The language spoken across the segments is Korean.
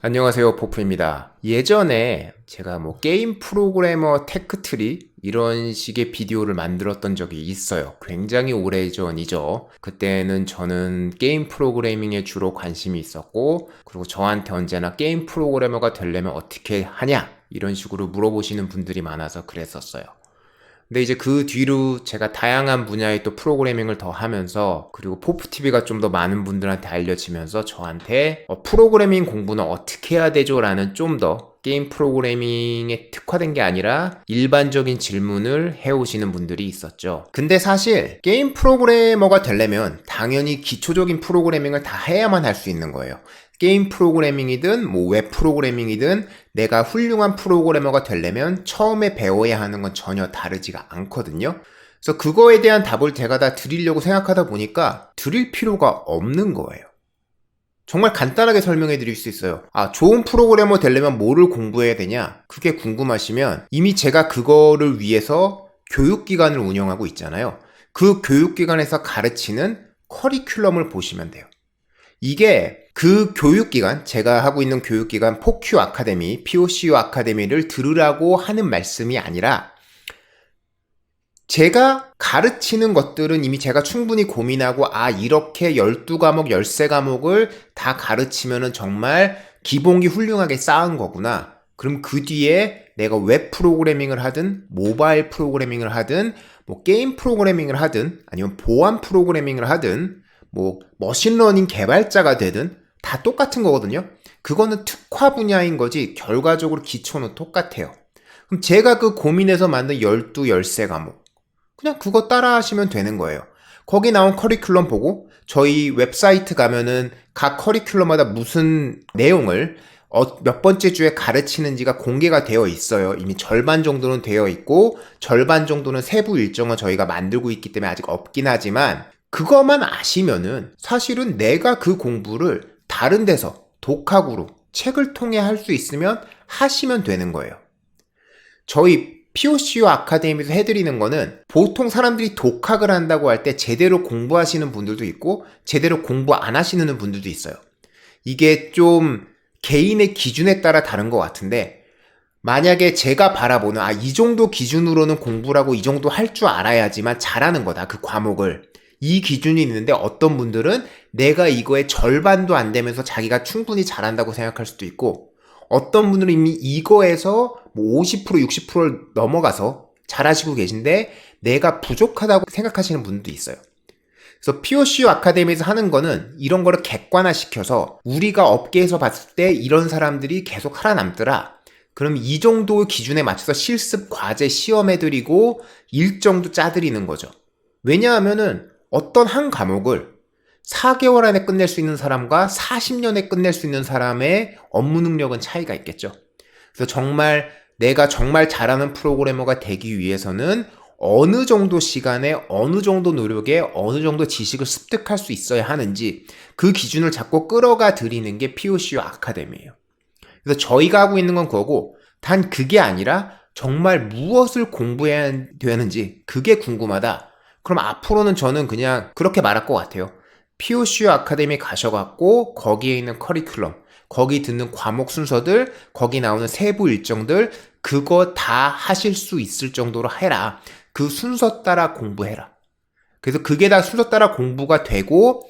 안녕하세요, 보프입니다. 예전에 제가 게임 프로그래머 테크트리 이런 식의 비디오를 만들었던 적이 있어요. 굉장히 오래전이죠. 그때는 저는 게임 프로그래밍에 주로 관심이 있었고, 그리고 저한테 언제나 게임 프로그래머가 되려면 어떻게 하냐? 이런 식으로 물어보시는 분들이 많아서 그랬었어요. 근데 이제 그 뒤로 제가 다양한 분야의 또 프로그래밍을 더 하면서, 그리고 포프TV가 좀 더 많은 분들한테 알려지면서 저한테 프로그래밍 공부는 어떻게 해야 되죠? 라는 좀 더 게임 프로그래밍에 특화된 게 아니라 일반적인 질문을 해오시는 분들이 있었죠. 근데 사실 게임 프로그래머가 되려면 당연히 기초적인 프로그래밍을 다 해야만 할 수 있는 거예요. 게임 프로그래밍이든 웹 프로그래밍이든 내가 훌륭한 프로그래머가 되려면 처음에 배워야 하는 건 전혀 다르지가 않거든요. 그래서 그거에 대한 답을 제가 다 드리려고 생각하다 보니까 드릴 필요가 없는 거예요. 정말 간단하게 설명해 드릴 수 있어요. 좋은 프로그래머 되려면 뭐를 공부해야 되냐? 그게 궁금하시면 이미 제가 그거를 위해서 교육기관을 운영하고 있잖아요. 그 교육기관에서 가르치는 커리큘럼을 보시면 돼요. 이게 그 교육기관, 제가 하고 있는 교육기관 포큐 아카데미, POCU 아카데미를 들으라고 하는 말씀이 아니라 제가 가르치는 것들은 이미 제가 충분히 고민하고 이렇게 12과목, 13과목을 다 가르치면은 정말 기본기 훌륭하게 쌓은 거구나. 그럼 그 뒤에 내가 웹 프로그래밍을 하든 모바일 프로그래밍을 하든 게임 프로그래밍을 하든 아니면 보안 프로그래밍을 하든 머신러닝 개발자가 되든 다 똑같은 거거든요. 그거는 특화 분야인 거지 결과적으로 기초는 똑같아요. 그럼 제가 그 고민해서 만든 12, 13과목 그냥 그거 따라 하시면 되는 거예요. 거기 나온 커리큘럼 보고 저희 웹사이트 가면은 각 커리큘럼마다 무슨 내용을 몇 번째 주에 가르치는지가 공개가 되어 있어요. 이미 절반 정도는 되어 있고 절반 정도는 세부 일정은 저희가 만들고 있기 때문에 아직 없긴 하지만 그것만 아시면은 사실은 내가 그 공부를 다른 데서 독학으로 책을 통해 할 수 있으면 하시면 되는 거예요. 저희 POCU 아카데미에서 해드리는 거는 보통 사람들이 독학을 한다고 할 때 제대로 공부하시는 분들도 있고 제대로 공부 안 하시는 분들도 있어요. 이게 좀 개인의 기준에 따라 다른 것 같은데 만약에 제가 바라보는 이 정도 기준으로는 공부라고 이 정도 할 줄 알아야지만 잘하는 거다 그 과목을 이 기준이 있는데 어떤 분들은 내가 이거의 절반도 안 되면서 자기가 충분히 잘한다고 생각할 수도 있고 어떤 분들은 이미 이거에서 50% 60%를 넘어가서 잘하시고 계신데 내가 부족하다고 생각하시는 분들도 있어요. 그래서 POCU 아카데미에서 하는 거는 이런 거를 객관화시켜서 우리가 업계에서 봤을 때 이런 사람들이 계속 살아남더라. 그럼 이 정도 기준에 맞춰서 실습 과제 시험해드리고 일정도 짜드리는 거죠. 왜냐하면은 어떤 한 과목을 4개월 안에 끝낼 수 있는 사람과 40년에 끝낼 수 있는 사람의 업무 능력은 차이가 있겠죠. 그래서 정말 내가 정말 잘하는 프로그래머가 되기 위해서는 어느 정도 시간에 어느 정도 노력에 어느 정도 지식을 습득할 수 있어야 하는지 그 기준을 자꾸 끌어가 드리는 게 POCU 아카데미예요. 그래서 저희가 하고 있는 건 그거고 단 그게 아니라 정말 무엇을 공부해야 되는지 그게 궁금하다. 그럼 앞으로는 저는 그냥 그렇게 말할 것 같아요. POCU 아카데미 가셔갖고 거기에 있는 커리큘럼, 거기 듣는 과목 순서들, 거기 나오는 세부 일정들 그거 다 하실 수 있을 정도로 해라. 그 순서 따라 공부해라. 그래서 그게 다 순서 따라 공부가 되고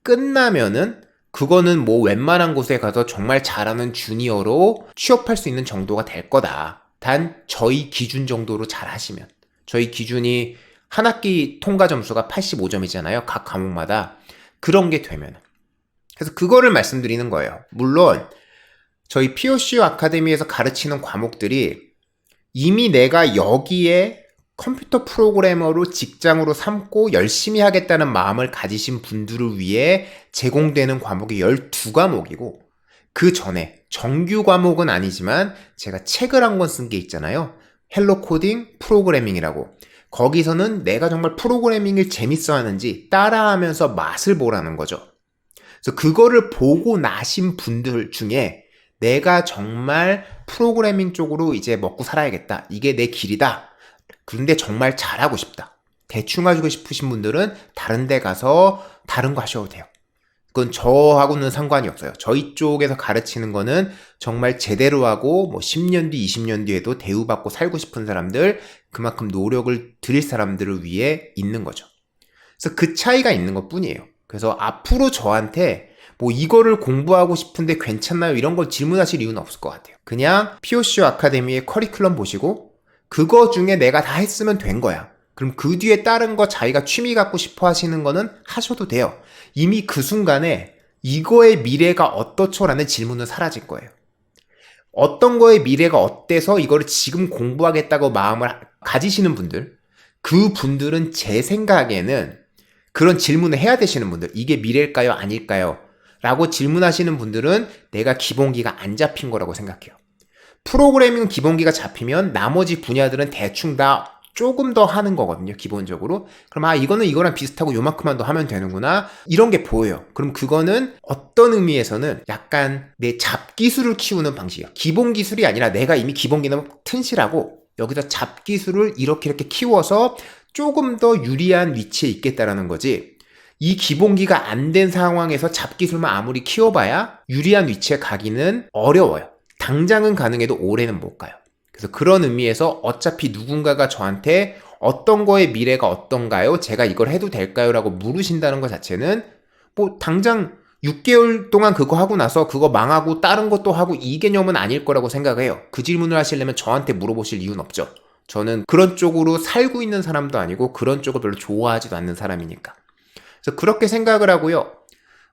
끝나면은 그거는 웬만한 곳에 가서 정말 잘하는 주니어로 취업할 수 있는 정도가 될 거다. 단 저희 기준 정도로 잘 하시면. 저희 기준이 한 학기 통과 점수가 85점이잖아요. 각 과목마다. 그런 게 되면. 그래서 그거를 말씀드리는 거예요. 물론 저희 POCU 아카데미에서 가르치는 과목들이 이미 내가 여기에 컴퓨터 프로그래머로 직장으로 삼고 열심히 하겠다는 마음을 가지신 분들을 위해 제공되는 과목이 12과목이고 그 전에 정규 과목은 아니지만 제가 책을 한 권 쓴 게 있잖아요. 헬로 코딩 프로그래밍이라고. 거기서는 내가 정말 프로그래밍을 재밌어 하는지 따라하면서 맛을 보라는 거죠. 그래서 그거를 보고 나신 분들 중에 내가 정말 프로그래밍 쪽으로 이제 먹고 살아야겠다. 이게 내 길이다. 그런데 정말 잘하고 싶다. 대충 하시고 싶으신 분들은 다른 데 가서 다른 거 하셔도 돼요. 그건 저하고는 상관이 없어요. 저희 쪽에서 가르치는 거는 정말 제대로 하고 뭐 10년 뒤, 20년 뒤에도 대우받고 살고 싶은 사람들, 그만큼 노력을 들일 사람들을 위해 있는 거죠. 그래서 그 차이가 있는 것 뿐이에요. 그래서 앞으로 저한테 뭐 이거를 공부하고 싶은데 괜찮나요? 이런 걸 질문하실 이유는 없을 것 같아요. 그냥 POCO 아카데미의 커리큘럼 보시고 그거 중에 내가 다 했으면 된 거야. 그럼 그 뒤에 다른 거 자기가 취미 갖고 싶어 하시는 거는 하셔도 돼요. 이미 그 순간에 이거의 미래가 어떻죠라는 질문은 사라질 거예요. 어떤 거의 미래가 어때서 이거를 지금 공부하겠다고 마음을 가지시는 분들, 그 분들은 제 생각에는 그런 질문을 해야 되시는 분들, 이게 미래일까요? 아닐까요? 라고 질문하시는 분들은 내가 기본기가 안 잡힌 거라고 생각해요. 프로그래밍 기본기가 잡히면 나머지 분야들은 대충 다 조금 더 하는 거거든요, 기본적으로. 그럼 이거는 이거랑 비슷하고 요만큼만 더 하면 되는구나, 이런 게 보여요. 그럼 그거는 어떤 의미에서는 약간 내 잡기술을 키우는 방식이에요. 기본기술이 아니라 내가 이미 기본기는 튼실하고 여기서 잡기술을 이렇게 키워서 조금 더 유리한 위치에 있겠다라는 거지, 이 기본기가 안 된 상황에서 잡기술만 아무리 키워봐야 유리한 위치에 가기는 어려워요. 당장은 가능해도 올해는 못 가요. 그래서 그런 의미에서 어차피 누군가가 저한테 어떤 거의 미래가 어떤가요? 제가 이걸 해도 될까요? 라고 물으신다는 것 자체는 뭐 당장 6개월 동안 그거 하고 나서 그거 망하고 다른 것도 하고 이 개념은 아닐 거라고 생각해요. 그 질문을 하시려면 저한테 물어보실 이유는 없죠. 저는 그런 쪽으로 살고 있는 사람도 아니고 그런 쪽을 별로 좋아하지도 않는 사람이니까. 그래서 그렇게 생각을 하고요.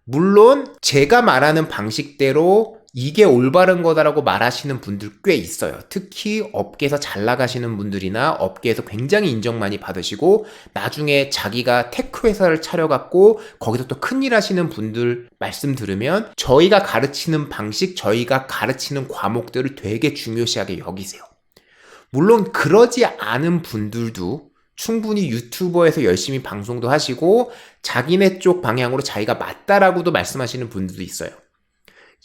물론 제가 말하는 방식대로 이게 올바른 거다라고 말하시는 분들 꽤 있어요. 특히 업계에서 잘 나가시는 분들이나 업계에서 굉장히 인정 많이 받으시고 나중에 자기가 테크 회사를 차려갖고 거기서 또 큰일 하시는 분들 말씀 들으면 저희가 가르치는 방식, 저희가 가르치는 과목들을 되게 중요시하게 여기세요. 물론 그러지 않은 분들도 충분히 유튜버에서 열심히 방송도 하시고 자기네 쪽 방향으로 자기가 맞다라고도 말씀하시는 분들도 있어요.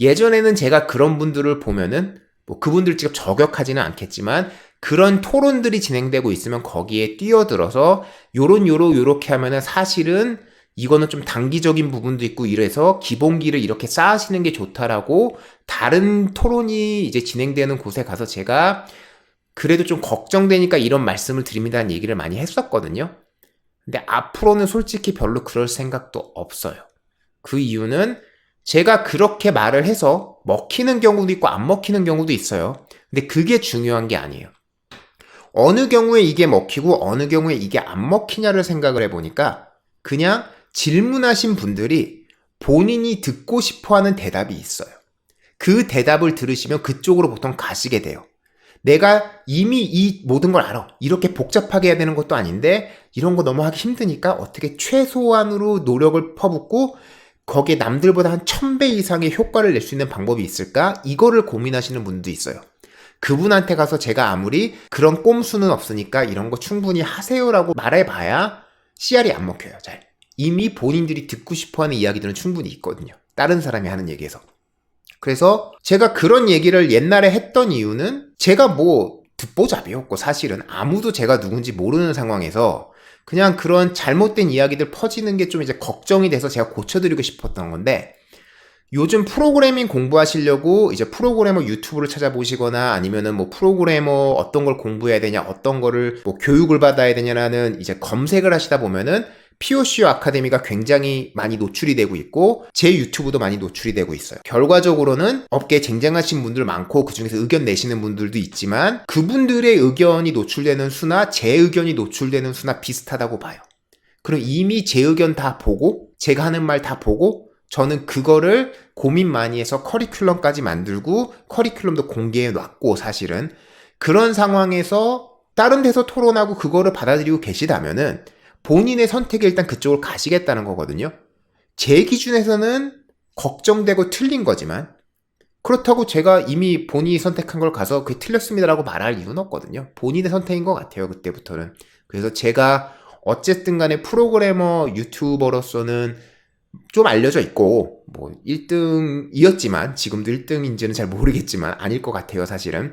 예전에는 제가 그런 분들을 보면은 뭐 그분들 직접 저격하지는 않겠지만 그런 토론들이 진행되고 있으면 거기에 뛰어들어서 요렇게 하면은 사실은 이거는 좀 단기적인 부분도 있고 이래서 기본기를 이렇게 쌓으시는 게 좋다라고 다른 토론이 이제 진행되는 곳에 가서 제가 그래도 좀 걱정되니까 이런 말씀을 드립니다는 얘기를 많이 했었거든요. 근데 앞으로는 솔직히 별로 그럴 생각도 없어요. 그 이유는 제가 그렇게 말을 해서 먹히는 경우도 있고 안 먹히는 경우도 있어요. 근데 그게 중요한 게 아니에요. 어느 경우에 이게 먹히고 어느 경우에 이게 안 먹히냐를 생각을 해보니까 그냥 질문하신 분들이 본인이 듣고 싶어하는 대답이 있어요. 그 대답을 들으시면 그쪽으로 보통 가시게 돼요. 내가 이미 이 모든 걸 알아. 이렇게 복잡하게 해야 되는 것도 아닌데 이런 거 너무 하기 힘드니까 어떻게 최소한으로 노력을 퍼붓고 거기에 남들보다 한 1000배 이상의 효과를 낼 수 있는 방법이 있을까? 이거를 고민하시는 분도 있어요. 그분한테 가서 제가 아무리 그런 꼼수는 없으니까 이런 거 충분히 하세요라고 말해봐야 씨알이 안 먹혀요. 잘. 이미 본인들이 듣고 싶어하는 이야기들은 충분히 있거든요. 다른 사람이 하는 얘기에서. 그래서 제가 그런 얘기를 옛날에 했던 이유는 제가 뭐 듣보잡이었고 사실은 아무도 제가 누군지 모르는 상황에서 그냥 그런 잘못된 이야기들 퍼지는 게 좀 이제 걱정이 돼서 제가 고쳐드리고 싶었던 건데, 요즘 프로그래밍 공부하시려고 이제 프로그래머 유튜브를 찾아보시거나 아니면은 뭐 프로그래머 어떤 걸 공부해야 되냐, 어떤 거를 뭐 교육을 받아야 되냐라는 이제 검색을 하시다 보면은 POCO 아카데미가 굉장히 많이 노출이 되고 있고 제 유튜브도 많이 노출이 되고 있어요. 결과적으로는 업계에 쟁쟁하신 분들 많고 그중에서 의견 내시는 분들도 있지만 그분들의 의견이 노출되는 수나 제 의견이 노출되는 수나 비슷하다고 봐요. 그럼 이미 제 의견 다 보고 제가 하는 말 다 보고 저는 그거를 고민 많이 해서 커리큘럼까지 만들고 커리큘럼도 공개해 놨고, 사실은 그런 상황에서 다른 데서 토론하고 그거를 받아들이고 계시다면은 본인의 선택이 일단 그쪽으로 가시겠다는 거거든요. 제 기준에서는 걱정되고 틀린 거지만 그렇다고 제가 이미 본인이 선택한 걸 가서 그게 틀렸습니다라고 말할 이유는 없거든요. 본인의 선택인 것 같아요, 그때부터는. 그래서 제가 어쨌든 간에 프로그래머 유튜버로서는 좀 알려져 있고 뭐 1등이었지만 지금도 1등인지는 잘 모르겠지만 아닐 것 같아요, 사실은.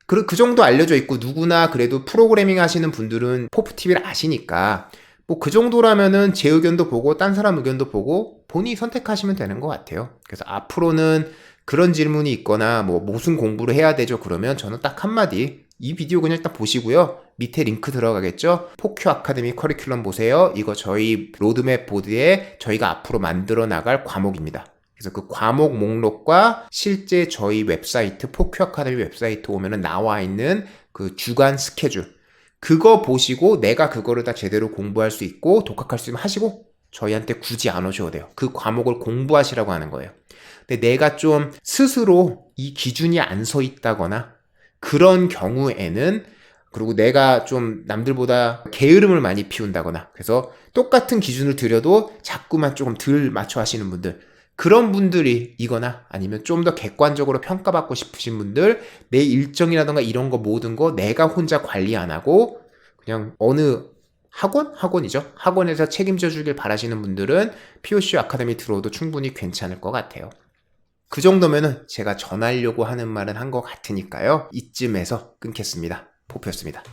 그 정도 알려져 있고 누구나 그래도 프로그래밍 하시는 분들은 포프TV를 아시니까 뭐 그 정도라면은 제 의견도 보고 딴 사람 의견도 보고 본인이 선택하시면 되는 것 같아요. 그래서 앞으로는 그런 질문이 있거나 뭐 무슨 공부를 해야 되죠? 그러면 저는 딱 한마디, 이 비디오 그냥 일단 보시고요. 밑에 링크 들어가겠죠? 포큐 아카데미 커리큘럼 보세요. 이거 저희 로드맵 보드에 저희가 앞으로 만들어 나갈 과목입니다. 그래서 그 과목 목록과 실제 저희 웹사이트, 포큐 아카데미 웹사이트 오면은 나와 있는 그 주간 스케줄, 그거 보시고 내가 그거를 다 제대로 공부할 수 있고 독학할 수 있으면 하시고 저희한테 굳이 안 오셔도 돼요. 그 과목을 공부하시라고 하는 거예요. 근데 내가 좀 스스로 이 기준이 안 서 있다거나 그런 경우에는, 그리고 내가 좀 남들보다 게으름을 많이 피운다거나 그래서 똑같은 기준을 들여도 자꾸만 조금 덜 맞춰 하시는 분들, 그런 분들이 이거나 아니면 좀 더 객관적으로 평가받고 싶으신 분들, 내 일정이라던가 이런 거 모든 거 내가 혼자 관리 안 하고 그냥 어느 학원이죠. 학원에서 책임져 주길 바라시는 분들은 POC 아카데미 들어도 충분히 괜찮을 것 같아요. 그 정도면은 제가 전하려고 하는 말은 한 것 같으니까요. 이쯤에서 끊겠습니다. 포표였습니다.